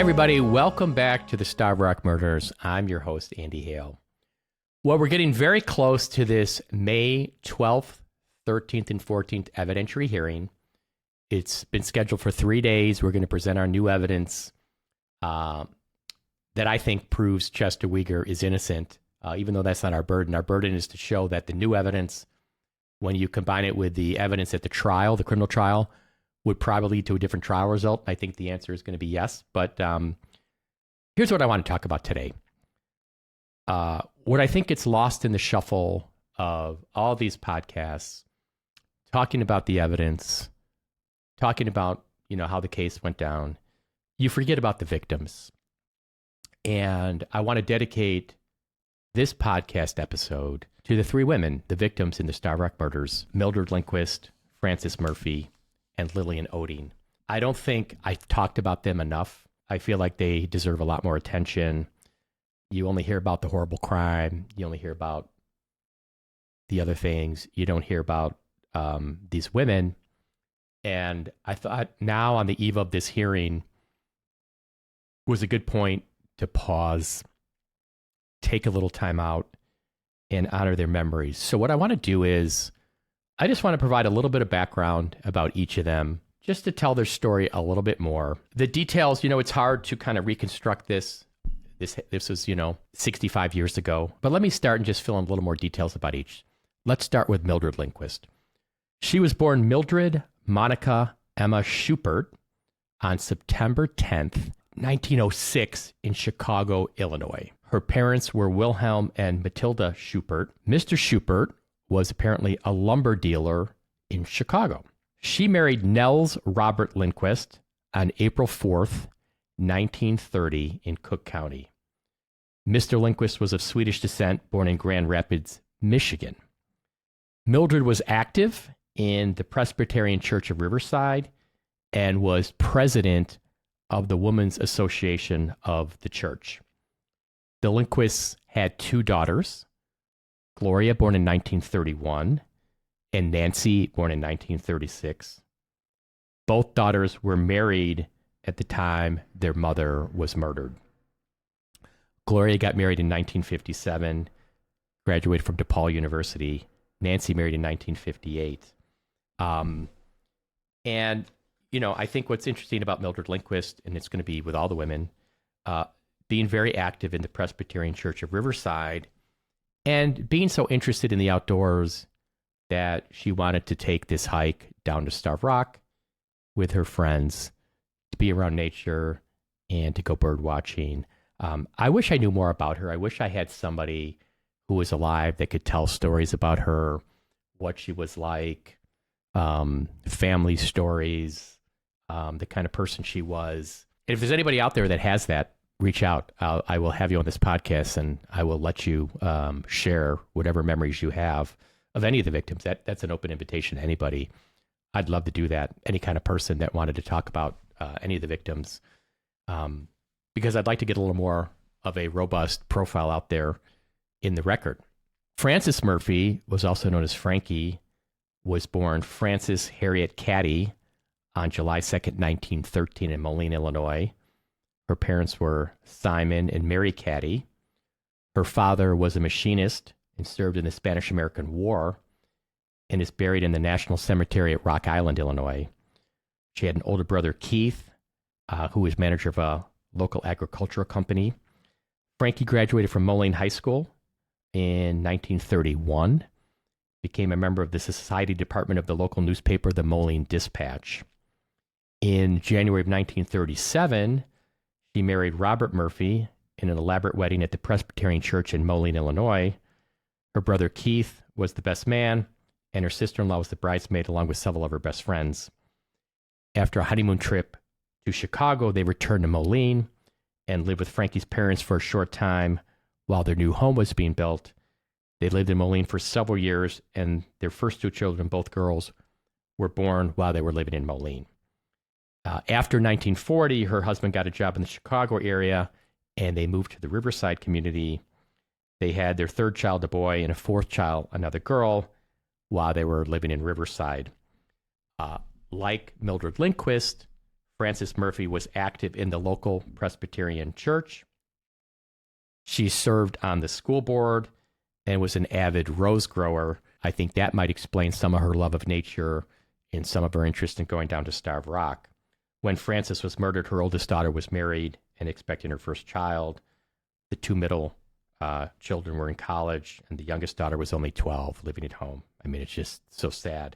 Everybody, welcome back to the Starved Rock Murders. I'm your host, Andy Hale. Well, we're getting very close to this May 12th, 13th, and 14th evidentiary hearing. It's been scheduled for 3 days. We're going to present our new evidence that I think proves Chester Weger is innocent, even though that's not our burden. Our burden is to show that the new evidence, when you combine it with the evidence at the trial, the criminal trial, would probably lead to a different trial result. I think the answer is going to be yes. But here's what I want to talk about today. What I think gets lost in the shuffle of all these podcasts, talking about the evidence, talking about, how the case went down, you forget about the victims. And I want to dedicate this podcast episode to the three women, the victims in the Starved Rock murders, Mildred Lindquist, Frances Murphy, and Lillian Oetting. I don't think I've talked about them enough. I feel like they deserve a lot more attention. You only hear about the horrible crime. You only hear about the other things. You don't hear about these women. And I thought now on the eve of this hearing was a good point to pause, take a little time out, and honor their memories. So what I want to do is I just want to provide a little bit of background about each of them, just to tell their story a little bit more. The details, it's hard to kind of reconstruct this. This was, 65 years ago. But let me start and just fill in a little more details about each. Let's start with Mildred Lindquist. She was born Mildred Monica Emma Schubert on September 10th, 1906 in Chicago, Illinois. Her parents were Wilhelm and Matilda Schubert. Mr. Schubert was apparently a lumber dealer in Chicago. She married Nels Robert Lindquist on April 4th, 1930 in Cook County. Mr. Lindquist was of Swedish descent, born in Grand Rapids, Michigan. Mildred was active in the Presbyterian Church of Riverside and was president of the Women's Association of the church. The Lindquists had two daughters, Gloria, born in 1931, and Nancy, born in 1936. Both daughters were married at the time their mother was murdered. Gloria got married in 1957, graduated from DePaul University. Nancy married in 1958. I think what's interesting about Mildred Lindquist, and it's going to be with all the women, being very active in the Presbyterian Church of Riverside, and being so interested in the outdoors that she wanted to take this hike down to Starved Rock with her friends to be around nature and to go bird watching. I wish I knew more about her. I wish I had somebody who was alive that could tell stories about her, what she was like, family stories, the kind of person she was. And if there's anybody out there that has that, reach out. I will have you on this podcast, and I will let you share whatever memories you have of any of the victims. That's an open invitation to anybody. I'd love to do that. Any kind of person that wanted to talk about any of the victims, because I'd like to get a little more of a robust profile out there in the record. Frances Murphy, was also known as Frankie, was born Frances Harriet Caddy on July 2nd, 1913 in Moline, Illinois. Her parents were Simon and Mary Caddy. Her father was a machinist and served in the Spanish-American War and is buried in the National Cemetery at Rock Island, Illinois. She had an older brother, Keith, who was manager of a local agricultural company. Frankie graduated from Moline High School in 1931, became a member of the society department of the local newspaper, the Moline Dispatch. In January of 1937, she married Robert Murphy in an elaborate wedding at the Presbyterian Church in Moline, Illinois. Her brother Keith was the best man, and her sister-in-law was the bridesmaid, along with several of her best friends. After a honeymoon trip to Chicago, they returned to Moline and lived with Frankie's parents for a short time while their new home was being built. They lived in Moline for several years, and their first two children, both girls, were born while they were living in Moline. After 1940, her husband got a job in the Chicago area, and they moved to the Riverside community. They had their third child, a boy, and a fourth child, another girl, while they were living in Riverside. Like Mildred Lindquist, Frances Murphy was active in the local Presbyterian church. She served on the school board and was an avid rose grower. I think that might explain some of her love of nature and some of her interest in going down to Starved Rock. When Frances was murdered, her oldest daughter was married and expecting her first child. The two middle children were in college, and the youngest daughter was only 12, living at home. I mean, it's just so sad.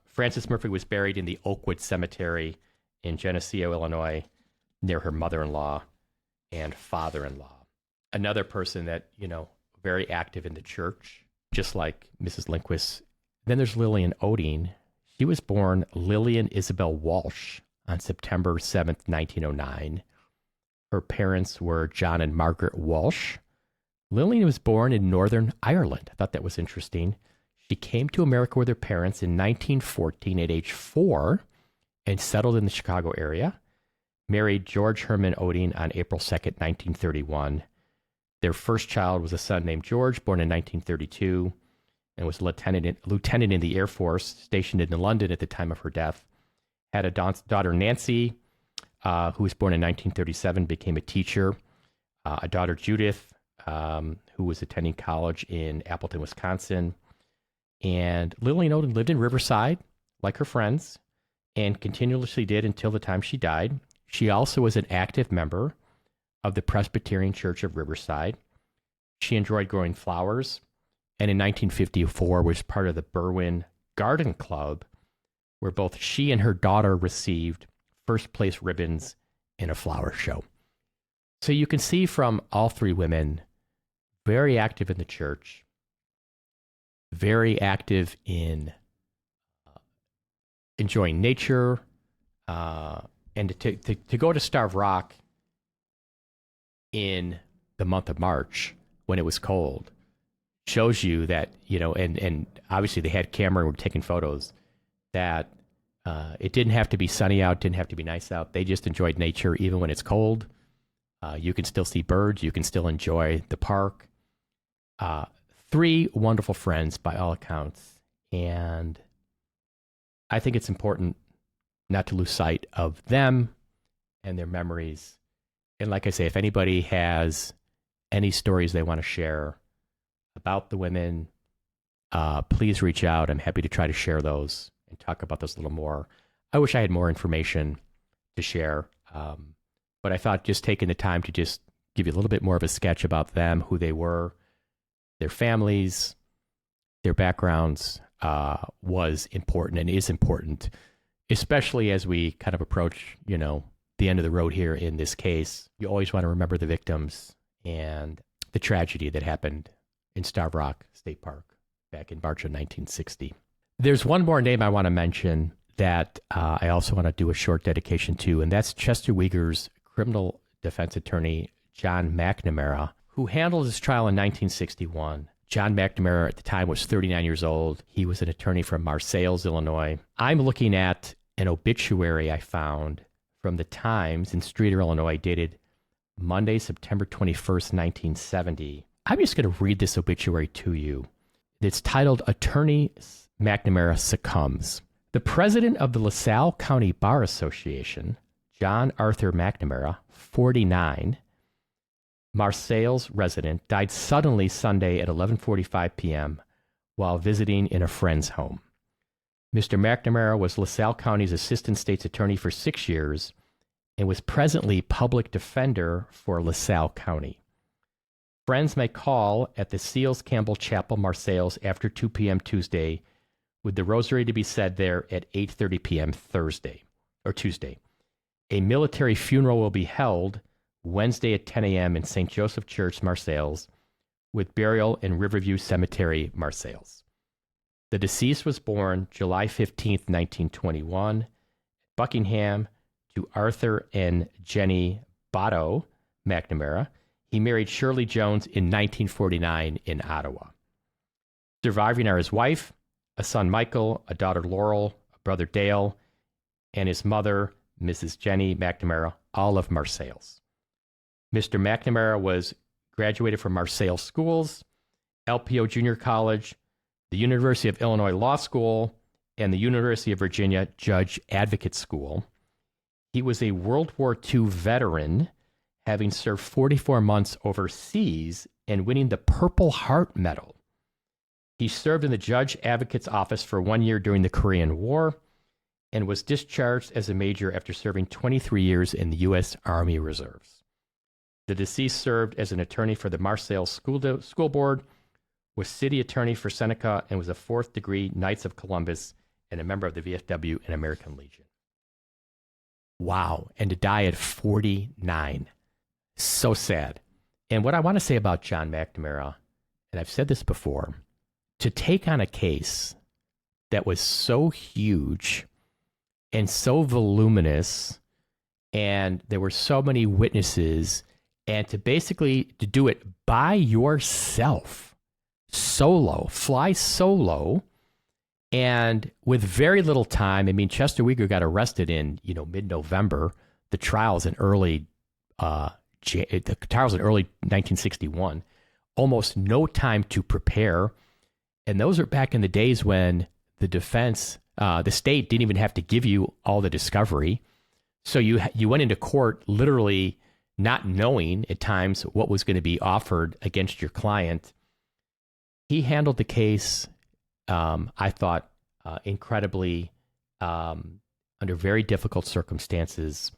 Frances Murphy was buried in the Oakwood Cemetery in Geneseo, Illinois, near her mother-in-law and father-in-law. Another person that, very active in the church, just like Mrs. Lindquist. Then there's Lillian Oetting. She was born Lillian Isabel Walsh on September 7th, 1909. Her parents were John and Margaret Walsh. Lillian was born in Northern Ireland. I thought that was interesting. She came to America with her parents in 1914 at age 4 and settled in the Chicago area. Married George Herman Oetting on April 2nd, 1931. Their first child was a son named George, born in 1932, and was a lieutenant in the Air Force, stationed in London at the time of her death. Had a daughter, Nancy, who was born in 1937, became a teacher. A daughter, Judith, who was attending college in Appleton, Wisconsin. And Lillian Oetting lived in Riverside, like her friends, and continuously did until the time she died. She also was an active member of the Presbyterian Church of Riverside. She enjoyed growing flowers, and in 1954 was part of the Berwyn Garden Club, where both she and her daughter received first-place ribbons in a flower show. So you can see from all three women, very active in the church, very active in enjoying nature, and to go to Starved Rock in the month of March when it was cold shows you that, and obviously they had camera and were taking photos, that it didn't have to be sunny out, didn't have to be nice out. They just enjoyed nature even when it's cold. You can still see birds. You can still enjoy the park. Three wonderful friends by all accounts. And I think it's important not to lose sight of them and their memories. And like I say, if anybody has any stories they want to share about the women, please reach out. I'm happy to try to share those and talk about those a little more. I wish I had more information to share, but I thought just taking the time to just give you a little bit more of a sketch about them, who they were, their families, their backgrounds, was important and is important, especially as we kind of approach, the end of the road here in this case. You always want to remember the victims and the tragedy that happened in Starved Rock State Park back in March of 1960. There's one more name I want to mention that I also want to do a short dedication to, and that's Chester Weger's criminal defense attorney, John McNamara, who handled his trial in 1961. John McNamara at the time was 39 years old. He was an attorney from Marseilles, Illinois. I'm looking at an obituary I found from the Times in Streator, Illinois, dated Monday, September 21st, 1970. I'm just going to read this obituary to you. It's titled, Attorney McNamara Succumbs. The president of the LaSalle County Bar Association, John Arthur McNamara, 49, Marseilles resident, died suddenly Sunday at 11:45 p.m. while visiting in a friend's home. Mr. McNamara was LaSalle County's assistant state's attorney for 6 years and was presently public defender for LaSalle County. Friends may call at the Seals Campbell Chapel, Marseilles, after 2 p.m. Tuesday, with the rosary to be said there at 8:30 p.m. Tuesday. A military funeral will be held Wednesday at 10 a.m. in St. Joseph Church, Marseilles, with burial in Riverview Cemetery, Marseilles. The deceased was born July 15, 1921, Buckingham, to Arthur and Jenny Botto McNamara. He married Shirley Jones in 1949 in Ottawa. Surviving are his wife, a son Michael, a daughter Laurel, a brother Dale, and his mother, Mrs. Jenny McNamara, all of Marseilles. Mr. McNamara was graduated from Marseilles schools, LPO Junior College, the University of Illinois Law School, and the University of Virginia Judge Advocate School. He was a World War II veteran, having served 44 months overseas and winning the Purple Heart Medal. He served in the Judge Advocate's office for 1 year during the Korean War and was discharged as a major after serving 23 years in the U.S. Army Reserves. The deceased served as an attorney for the Marseille School Board, was city attorney for Seneca, and was a fourth-degree Knights of Columbus and a member of the VFW and American Legion. Wow, and to die at 49. So sad. And what I want to say about John McNamara, and I've said this before, to take on a case that was so huge and so voluminous, and there were so many witnesses, and to basically to do it by yourself, solo, fly solo, and with very little time. I mean, Chester Weger got arrested in, mid-November. The trial's in early 1961. Almost no time to prepare. And those are back in the days when the defense, the state didn't even have to give you all the discovery. So you went into court literally not knowing at times what was going to be offered against your client. He handled the case, I thought, incredibly, under very difficult circumstances.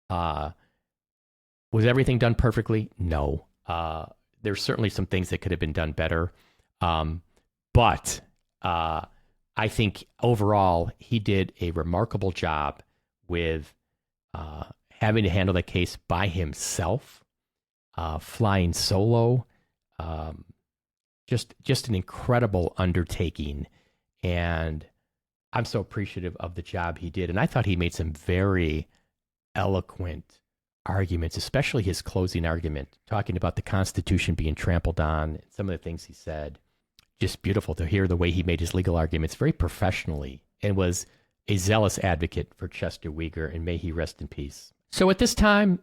Was everything done perfectly? No. There's certainly some things that could have been done better. But I think overall, he did a remarkable job with having to handle the case by himself, flying solo, just an incredible undertaking. And I'm so appreciative of the job he did. And I thought he made some very eloquent arguments, especially his closing argument, talking about the Constitution being trampled on, and some of the things he said. Just beautiful to hear the way he made his legal arguments very professionally, and was a zealous advocate for Chester Weger, and may he rest in peace. So at this time,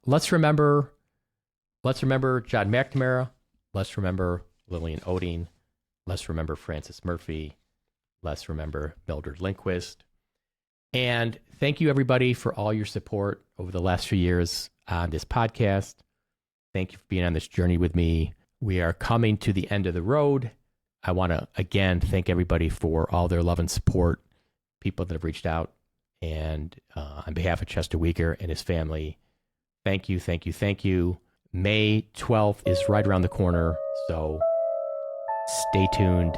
let's remember John McNamara. Let's remember Lillian Oetting. Let's remember Francis Murphy. Let's remember Mildred Lindquist. And thank you, everybody, for all your support over the last few years on this podcast. Thank you for being on this journey with me. We are coming to the end of the road. I want to, again, thank everybody for all their love and support, people that have reached out. And on behalf of Chester Weger and his family, thank you, thank you, thank you. May 12th is right around the corner, so stay tuned.